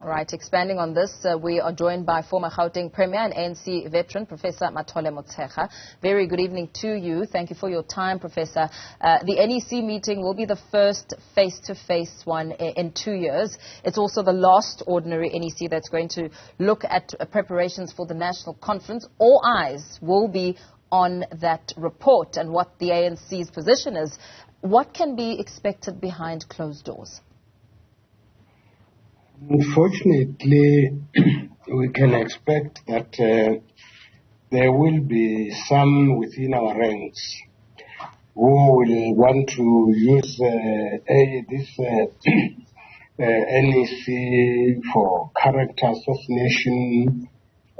All right, expanding on this, we are joined by former Gauteng Premier and ANC veteran, Professor Mathole Motshega. Very good evening to you. Thank you for your time, Professor. The NEC meeting will be the first face-to-face one in 2 years. It's also the last ordinary NEC that's going to look at preparations for the national conference. All eyes will be on that report and what the ANC's position is. What can be expected behind closed doors? Unfortunately, we can expect that there will be some within our ranks who will want to use this NEC for character assassination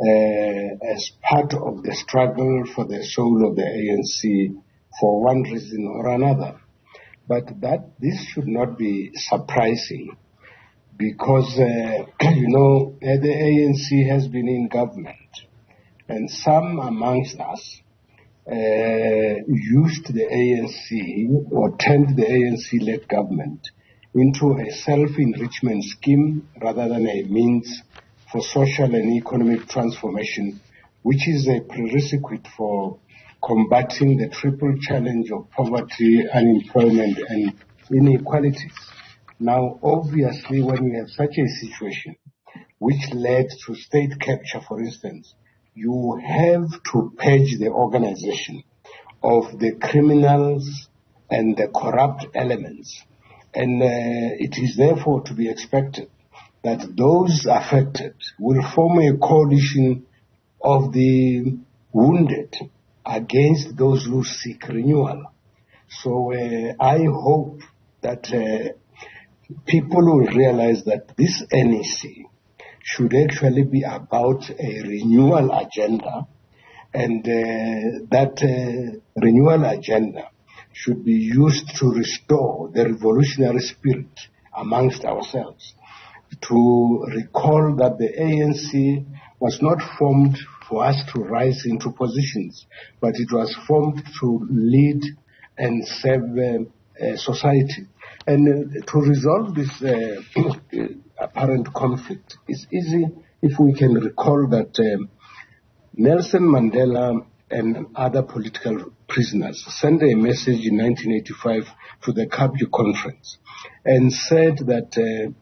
as part of the struggle for the soul of the ANC for one reason or another. But this should not be surprising. Because, the ANC has been in government, and some amongst us used the ANC or turned the ANC-led government into a self-enrichment scheme rather than a means for social and economic transformation, which is a prerequisite for combating the triple challenge of poverty, unemployment, and inequalities. Now, obviously, when we have such a situation, which led to state capture, for instance, you have to purge the organization of the criminals and the corrupt elements. And it is therefore to be expected that those affected will form a coalition of the wounded against those who seek renewal. So I hope that people will realize that this NEC should actually be about a renewal agenda, and that renewal agenda should be used to restore the revolutionary spirit amongst ourselves, to recall that the ANC was not formed for us to rise into positions, but it was formed to lead and serve society. And to resolve this apparent conflict is easy if we can recall that Nelson Mandela and other political prisoners sent a message in 1985 to the Cape Conference and said that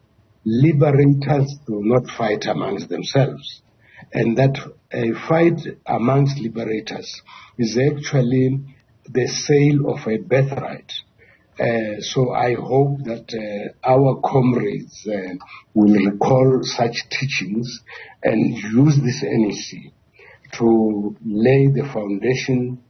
liberators do not fight amongst themselves, and that a fight amongst liberators is actually the sale of a birthright. So I hope that our comrades will recall such teachings and use this NEC to lay the foundation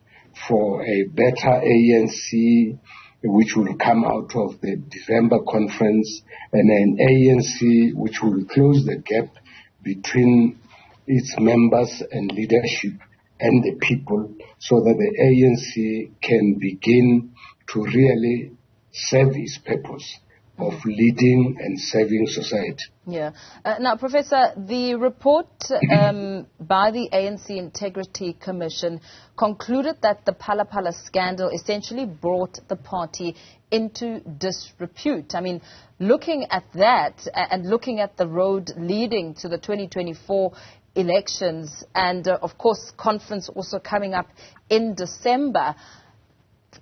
for a better ANC, which will come out of the December conference, and an ANC which will close the gap between its members and leadership and the people, so that the ANC can begin to really serve its purpose of leading and serving society. Yeah. Now, Professor, the report by the ANC Integrity Commission concluded that the Palapala scandal essentially brought the party into disrepute. I mean, looking at that and looking at the road leading to the 2024 elections and, of course, conference also coming up in December,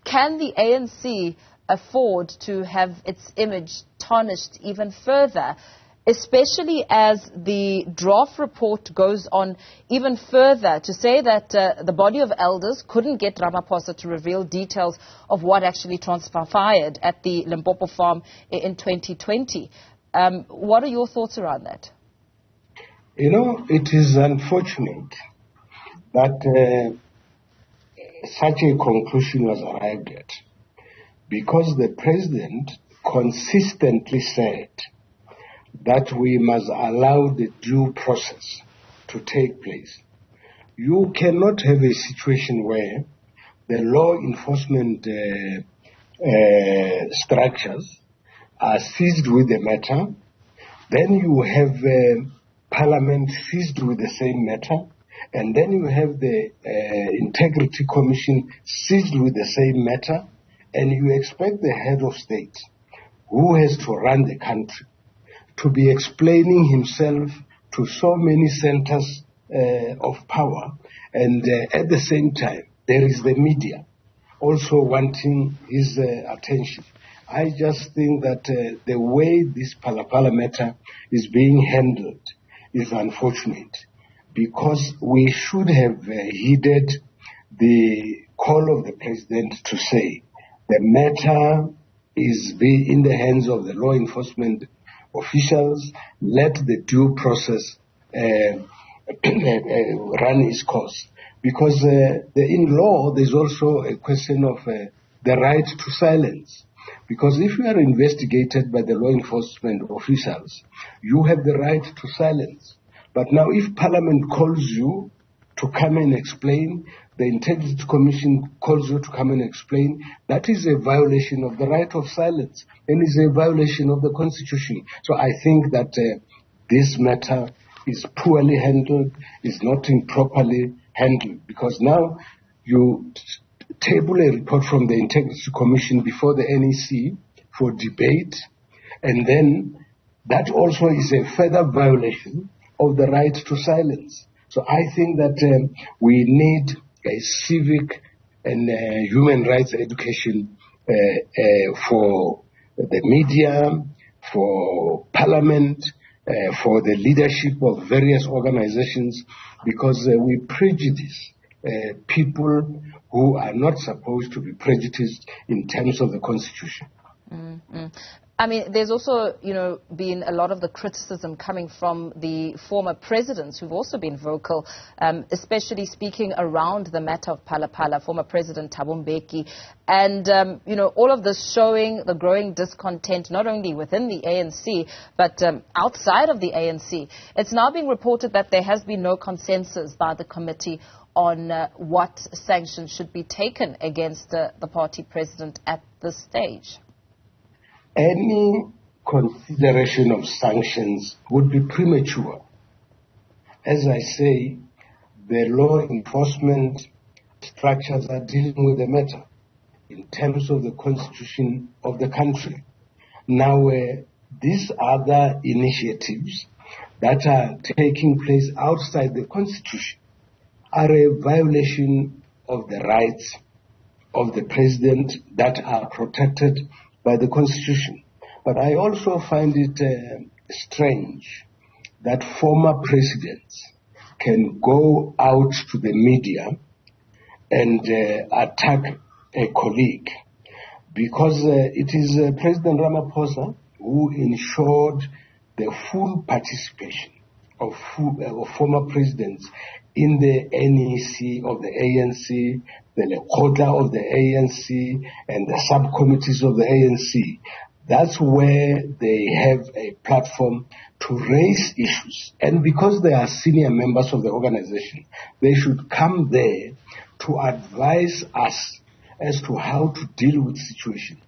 can the ANC afford to have its image tarnished even further, especially as the draft report goes on even further to say that the body of elders couldn't get Ramaphosa to reveal details of what actually transpired at the Limpopo farm in 2020. What are your thoughts around that? You know, it is unfortunate that such a conclusion was arrived at, because the president consistently said that we must allow the due process to take place. You cannot have a situation where the law enforcement structures are seized with the matter, then you have Parliament seized with the same matter, and then you have the Integrity Commission seized with the same matter, and you expect the head of state, who has to run the country, to be explaining himself to so many centers of power, and at the same time, there is the media also wanting his attention. I just think that the way this Palapala matter is being handled is unfortunate, because we should have heeded the call of the president to say the matter is in the hands of the law enforcement officials. Let the due process run its course. Because in law, there's also a question of the right to silence. Because if you are investigated by the law enforcement officials, you have the right to silence. But now if Parliament calls you to come and explain, the Integrity Commission calls you to come and explain, that is a violation of the right of silence and is a violation of the Constitution. So I think that this matter is poorly handled, is not improperly handled, because now you table a report from the Integrity Commission before the NEC for debate, and then that also is a further violation of the right to silence. So I think that we need a civic and human rights education for the media, for Parliament, for the leadership of various organizations, because we prejudice people who are not supposed to be prejudiced in terms of the Constitution. Mm-hmm. I mean, there's also, been a lot of the criticism coming from the former presidents who've also been vocal, especially speaking around the matter of Palapala, former President Thabo Mbeki. And, all of this showing the growing discontent, not only within the ANC, but outside of the ANC. It's now being reported that there has been no consensus by the committee on what sanctions should be taken against the party president at this stage. Any consideration of sanctions would be premature. As I say, the law enforcement structures are dealing with the matter in terms of the constitution of the country. Now, these other initiatives that are taking place outside the constitution are a violation of the rights of the president that are protected by the Constitution. But I also find it strange that former presidents can go out to the media and attack a colleague, because it is President Ramaphosa who ensured the full participation of former presidents in the NEC of the ANC, the Lekgotla of the ANC, and the subcommittees of the ANC. That's where they have a platform to raise issues. And because they are senior members of the organization, they should come there to advise us as to how to deal with situations.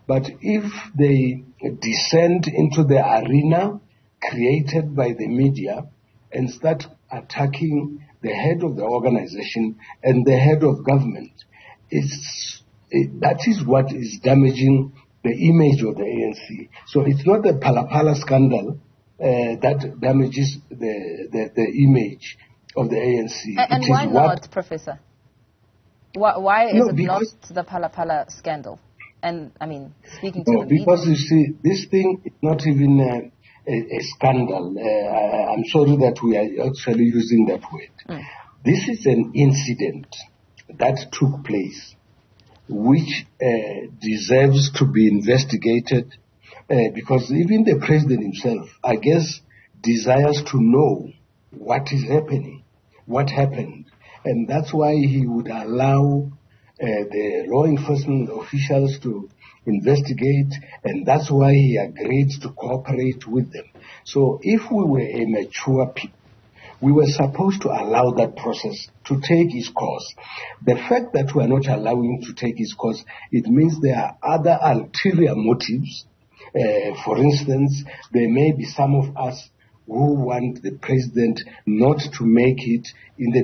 But if they descend into the arena created by the media and start attacking the head of the organization and the head of government, that is what is damaging the image of the ANC. So it's not the Palapala scandal that damages the image of the ANC. And why not, Professor? Why is it not the Palapala scandal? And, I mean, speaking to the media. Because, you see, this thing is not even a scandal. I'm sorry that we are actually using that word. This is an incident that took place which deserves to be investigated, because even the president himself, I guess, desires to know what is happening, what happened. And that's why he would allow the law enforcement officials to investigate, and that's why he agreed to cooperate with them. So if we were a mature people, we were supposed to allow that process to take its course. The fact that we are not allowing it to take its course, it means there are other ulterior motives. For instance, there may be some of us who want the president not to make it in the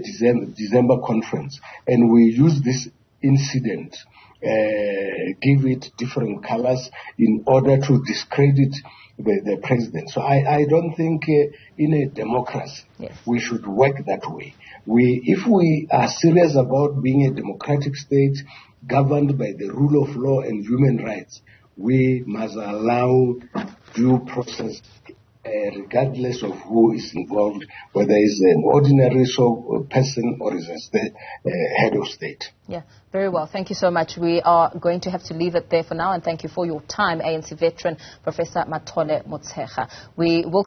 December conference. And we use this incident, give it different colors in order to discredit the president. So I don't think in a democracy we should work that way. If we are serious about being a democratic state governed by the rule of law and human rights, we must allow due process regardless of who is involved, whether it's an ordinary person or is a head of state. Yeah, very well. Thank you so much. We are going to have to leave it there for now, and thank you for your time, ANC veteran Professor Mathole Motshega. We will